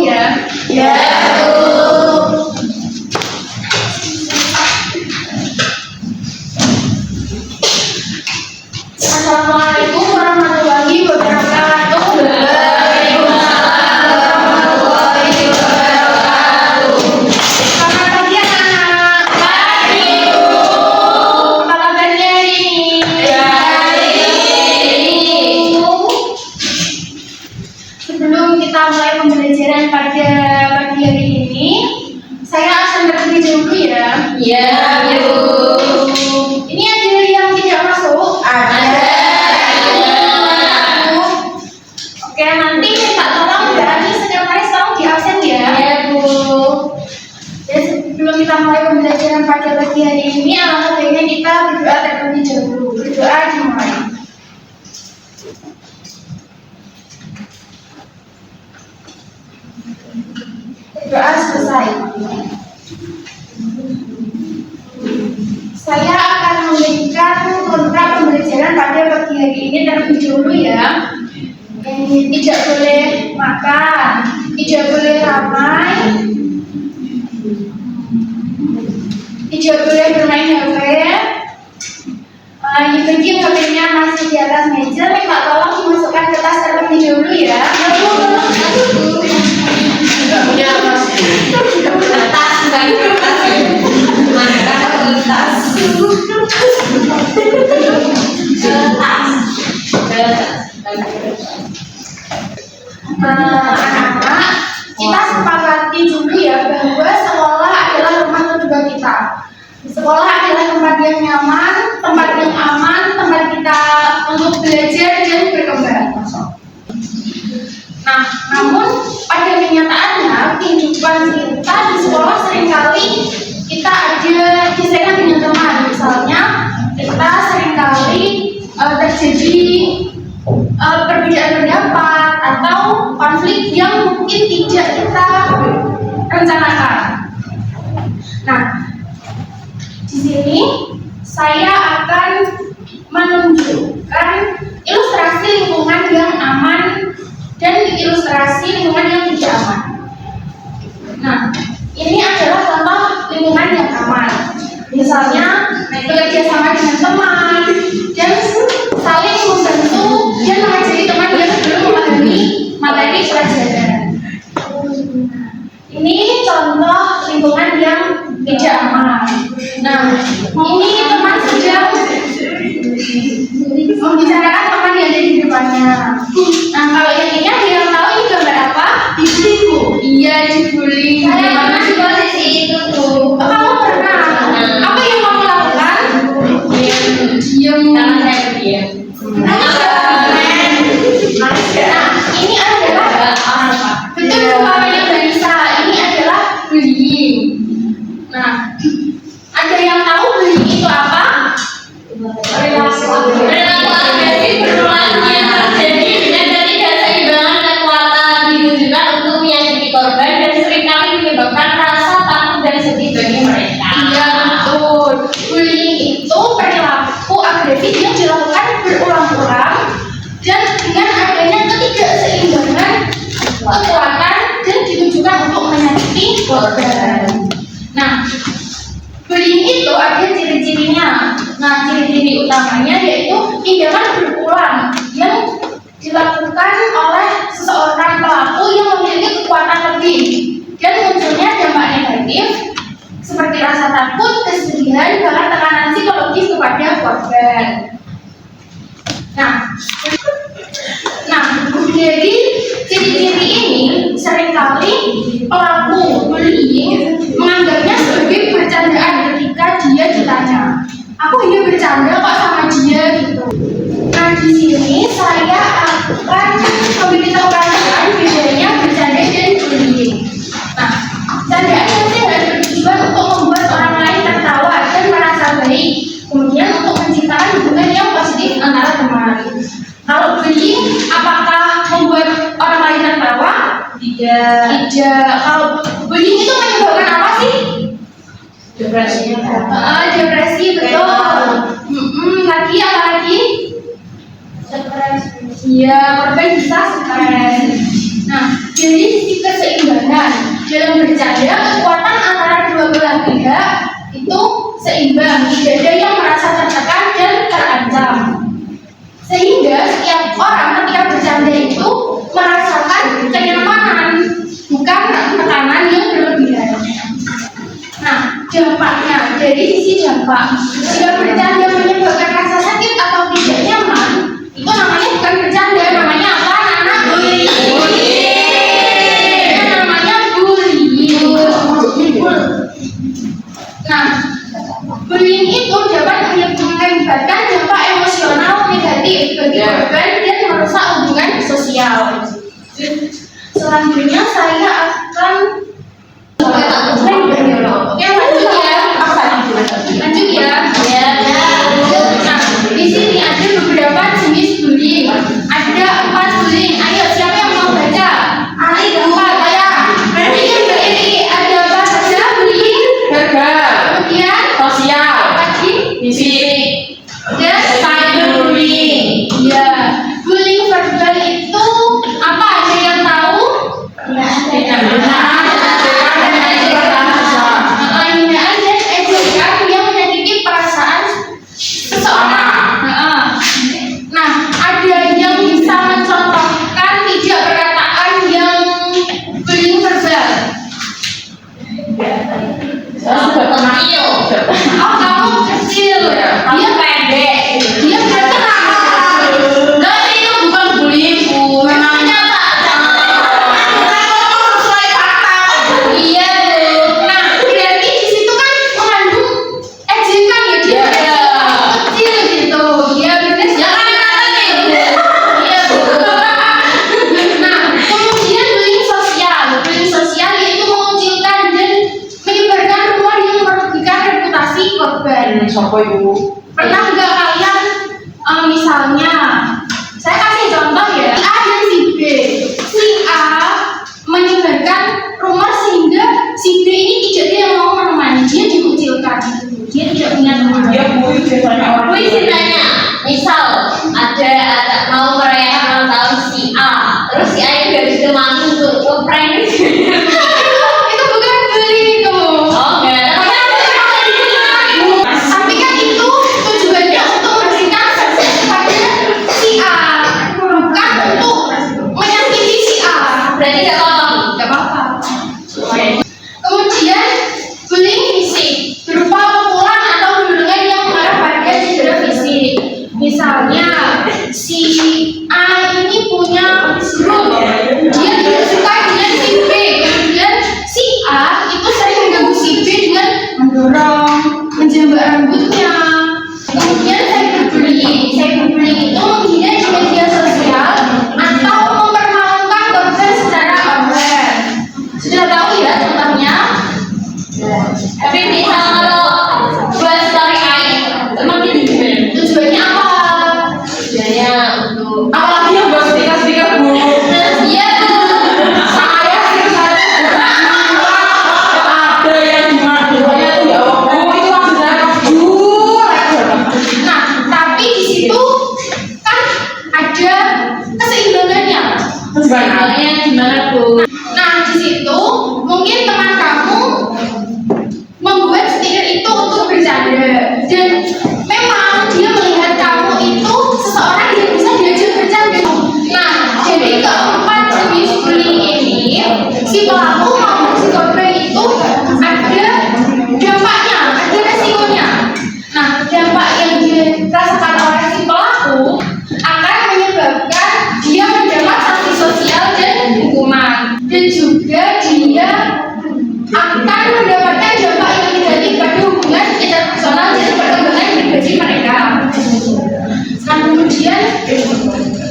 ya? Ya, Bu. Assalamualaikum warahmatullahi wabarakatuh. Waalaikumsalam warahmatullahi wabarakatuh. Selamat pagi anak-anak. Pagi, Bu. Apa kabarnya hari ini? Baik. Sebelum kita mulai pembelajaran pada pagi hari ini, saya akan terlebih dahulu ya. Ya, Bu. Ini ada yang tidak masuk? Ada. Oke, nanti minta tolong berarti setiap hari selalu di absen ya. Ya, Bu. Dan sebelum kita mulai pembelajaran pada pagi hari ini, alangkah baiknya kita berdoa terlebih dahulu. Berdoa dimulai. Berdoa selesai. Saya akan memberikan kontrak pembelajaran pada pagi hari ini terlebih dahulu ya. Tidak boleh makan, tidak boleh ramai, tidak boleh bermain HP. Bagi HP-nya masih di atas meja, minta tolong dimasukkan ke tas terlebih dahulu ya. Enggak punya tas. Enggak punya tas, enggak punya tas. Mana tas? Anak-anak, kita sepakati dulu ya bahwa sekolah adalah rumah kedua kita. Sekolah adalah tempat yang nyaman, tempat yang aman, tempat kita untuk belajar dan berkembang. Nah, namun pada kenyataannya kehidupan kita di sekolah seringkali kita ada gesekan dengan teman. Misalnya kita seringkali terjadi perbedaan pendapat atau konflik yang mungkin tidak kita rencanakan. Nah, di sini saya akan menunjukkan ilustrasi lingkungan yang aman dan ilustrasi lingkungan yang tidak aman. Nah, ini adalah contoh lingkungan yang aman. Misalnya bekerja sama dengan teman dan saling membantu dan mengajari teman yang belum memahami materi pelajaran. Ini contoh lingkungan yang tidak aman. Nah, ini teman sedang membicarakan teman yang ada di depannya. Nah, kalau yang ini ada yang tahu ini gambar apa? Dibully, Bu. Iya, dibully. Saya pernah di posisi itu, Bu. Kamu pernah? Apa yang kamu lakukan? Diam. Karena saya diam. Nah, ini adalah betul Bapak yang Barisa. Ini adalah bullying. Nah, ada yang tahu bullying itu apa? Perilaku agresif berulang yang terjadi dengan ketidakseimbangan kekuatan ditujukan untuk menyakiti korban dan seringkali menyebabkan rasa takut dan sedih bagi mereka. Iya, betul. Bullying itu perilaku agresif yang dilakukan berulang-ulang dan dengan adanya ketidakseimbangan kekuatan dan ditujukan untuk menyakiti korban. Nah, bullying itu ada ciri-cirinya. Nah, ciri-ciri utamanya yaitu tindakan berulang yang dilakukan oleh seseorang pelaku yang memiliki kekuatan lebih dan munculnya dampak negatif seperti rasa takut, kesedihan, bahkan tekanan psikologis kepada korban. Nah, dari ciri-ciri ini seringkali pelaku bullying menganggapnya sebagai bercandaan ketika dia ditanya, aku hanya bercanda kok sama dia gitu. Nah, di sini saya akan memberitahu kalian bedanya bercanda dan bullying. Nah, candaan yang sehat bertujuan untuk membuat orang lain tertawa dan merasa baik, kemudian untuk menciptakan hubungan yang positif antara teman. Kalau bullying, apakah membuat orang lain tertawa? Tidak. Kalau bullying itu menyebabkan apa sih? Depresi. Depresi, betul. Lagi apa lagi? Stres. Iya, korban bisa stres. Nah, Jadi sisi keseimbangan dalam bercanda, kekuatan antara dua belah pihak itu seimbang, tidak ada yang merasa tertekan dan terancam. Sehingga setiap orang ketika bercanda itu merasakan kenyamanan, bukan tekanan yang berlebihan. Nah, dampaknya dari sisi dampak, jika bercanda menyebabkan rasa sakit atau tidak nyaman, itu namanya bukan bercanda, namanya apa? Anak bullying. Namanya bullying. Nah, bullying itu dapat mengakibatkan dampak emosional negatif bagi korban dan merusak hubungan sosial. Selanjutnya saya akan Oke, lanjut ya. Lanjut ya. Nah, di sini ada beberapa jenis bullying. Ada 4 bullying. Ayo, siapa yang mau baca? Ali 4 ya. Ini ada apa saja bullying? Verbal, Kemudian sosial, lagi fisik, dan cyberbullying. ya, bullying verbal itu apa? Ada yang tahu? Hinaan dan ejekan yang menyakiti perasaan seseorang. Nah, ada yang bisa mencontohkan 3 perkataan yang bullying verbal. Kecil. Oh, kamu kecil. Dia Pendek. dia berkenaan. Dan itu bukan bullyingku, memang Iya, Bu. Nah, berarti di situ kan mengandung ejekan ya, dia Iya. kecil gitu. Dia bener jangan Iya, Bu. Nah, kemudian bullying sosial. Bullying sosial yaitu mengucilkan dan menyebarkan rumor yang merugikan reputasi korban. siapa ibu? Pernah nggak kalian misalnya saya kasih contoh ya, si A dan si B. Si A menyebarkan rumor sehingga si B ini tidak ada yang mau menemani, dia dikucilkan, dia tidak punya teman. Dia bully biasanya orang. Gue ceritanya, misal ada mau merayakan ulang tahun si A, terus si A itu gak ditemani untuk ngeprank gitu. Itu bukan bullying itu. Oh enggak, Tapi kan itu tujuannya untuk memberikan sukses kepada si A, bukan untuk menyakiti si A. berarti gak apa-apa. Gak apa-apa. Kemudian bullying fisik berupa pukulan atau dorongan yang mengarah pada cedera fisik. Misalnya si A ini punya grup, dia tidak suka dengan si B, kemudian si A itu sering mengganggu si B dengan mendorong, menjambak rambutnya. Kemudian cyberbullying itu menghina di media sosial atau mempermalukan korban secara online. Sudah tahu ya contohnya? Tapi misal kalau buat story air, emang dia gimana? Tujuannya apa? Tujuannya untuk Apalagi yang buat stiker-stiker bu. Iya, Saya sih ada yang dimana-dimana tuh ya Allah. Oh itu maksudnya jujur aja. nah tapi di situ kan ada keseimbangannya. Terus gimana? soalnya gimana bu? Nah di situ mungkin teman kamu membuat stiker itu untuk bercanda dan memang dia melihat kamu itu seseorang yang bisa diajak bercanda. Nah jadi keempat jenis bullying ini si pelaku maupun si korban itu ada dampaknya, ada resikonya. Nah dampak yang dirasakan oleh si pelaku akan menyebabkan dia mendapat sanksi sosial dan hukuman, dan juga dia akan mendapatkan dampak yang negatif pada hubungan interpersonal dan perkembangan pribadi mereka. Nah kemudian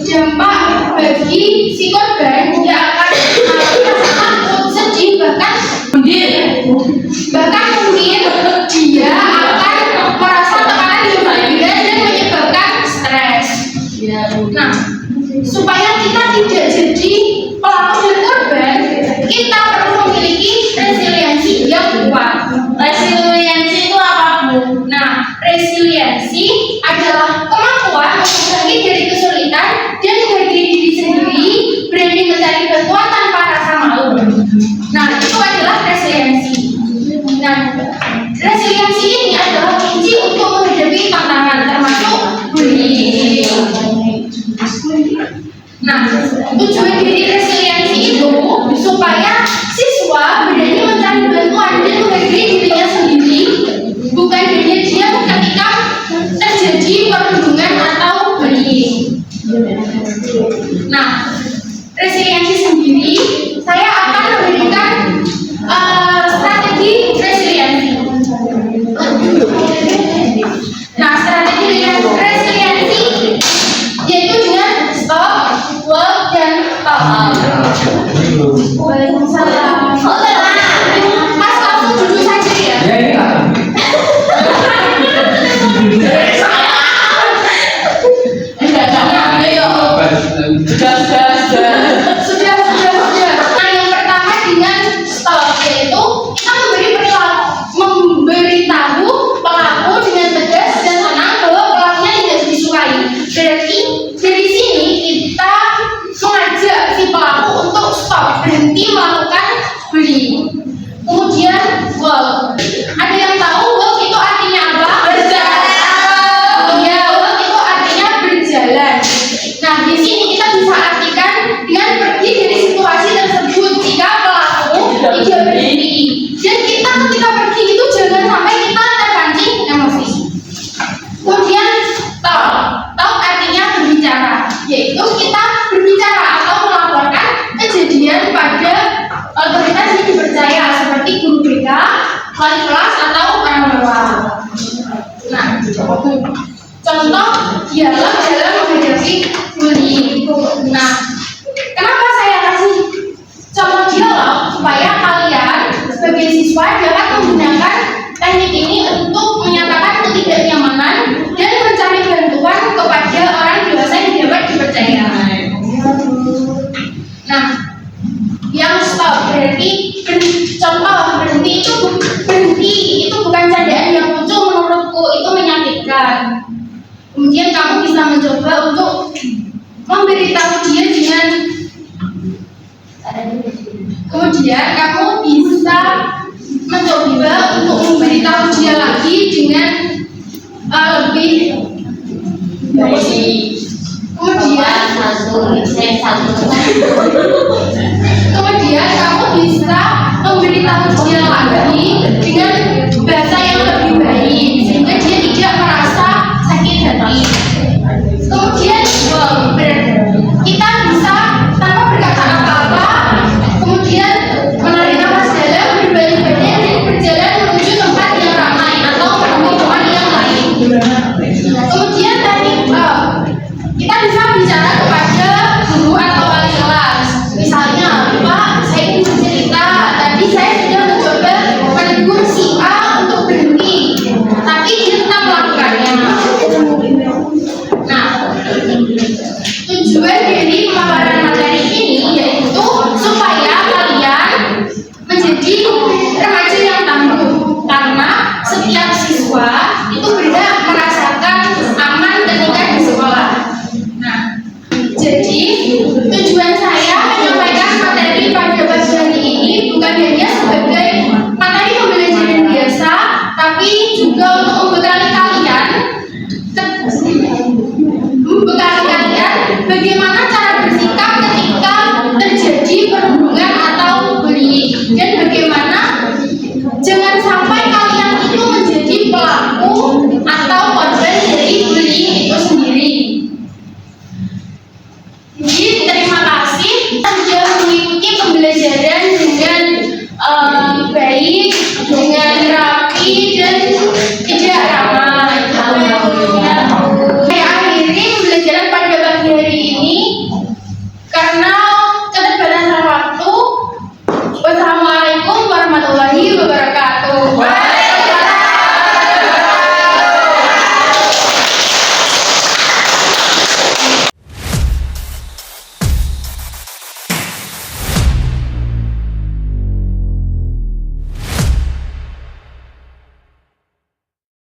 dampak bagi si korban, dia akan merasakan sedih, bahkan mungkin dia akan merasa tekanan yang berlebihan dan menyebabkan stres. Nah, supaya kita tidak jadi pelaku dan korban, kita perlu memiliki resiliensi yang kuat. Resiliensi itu apa bu? Nah, resiliensi adalah kemampuan untuk bangkit dari kesulitan dan menghargai diri sendiri, berani mencari bantuan tanpa rasa Tujuan dari resiliensi itu supaya siswa berani mencari bantuan dan menghargai dirinya sendiri, bukan hanya diam ketika terjadi perundungan atau bullying. Nah, resiliensi sendiri, saya akan memberikan strategi resiliensi. Nah, strategi resiliensi yaitu dengan stop, work, dan talk. Waalaikumsalam. Mas langsung duduk saja ya. Sudah. Nah, yang pertama dengan stop, yaitu kita memberitahu pelaku dengan tegas dan tenang bahwa pelakunya tidak disukai. Berarti dari sini kita mengajak si pelaku untuk stop, berhenti melakukan bullying. Kemudian walk. Ada yang tahu walk itu artinya apa? Berjalan. Ya, walk itu artinya berjalan. Nah, di sini kita bisa artikan dengan pergi dari situasi tersebut jika pelaku tidak berhenti. Dan kita ketika pergi itu jangan sampai kita terpancing emosi. Kemudian talk. Talk artinya berbicara, yaitu kita berbicara atau melaporkan kejadian pada otoritas yang dipercaya seperti guru BK, wali kelas atau orang tua. Nah, contoh dialog dalam menghadapi bullying. Nah, kenapa saya kasih contoh dialog supaya kalian sebagai siswa dapat menggunakan teknik ini untuk menyatakan ketidaknyamanan dan mencari bantuan kepada orang dewasa yang dapat dipercaya. Nah, yang stop berarti contoh berhenti itu bukan candaan yang muncul menurutku, itu menyakitkan. Kemudian kamu bisa mencoba untuk memberitahu dia dengan memberitahu dia lagi dengan lebih baik. Kemudian kamu bisa memberitahu dia lagi dengan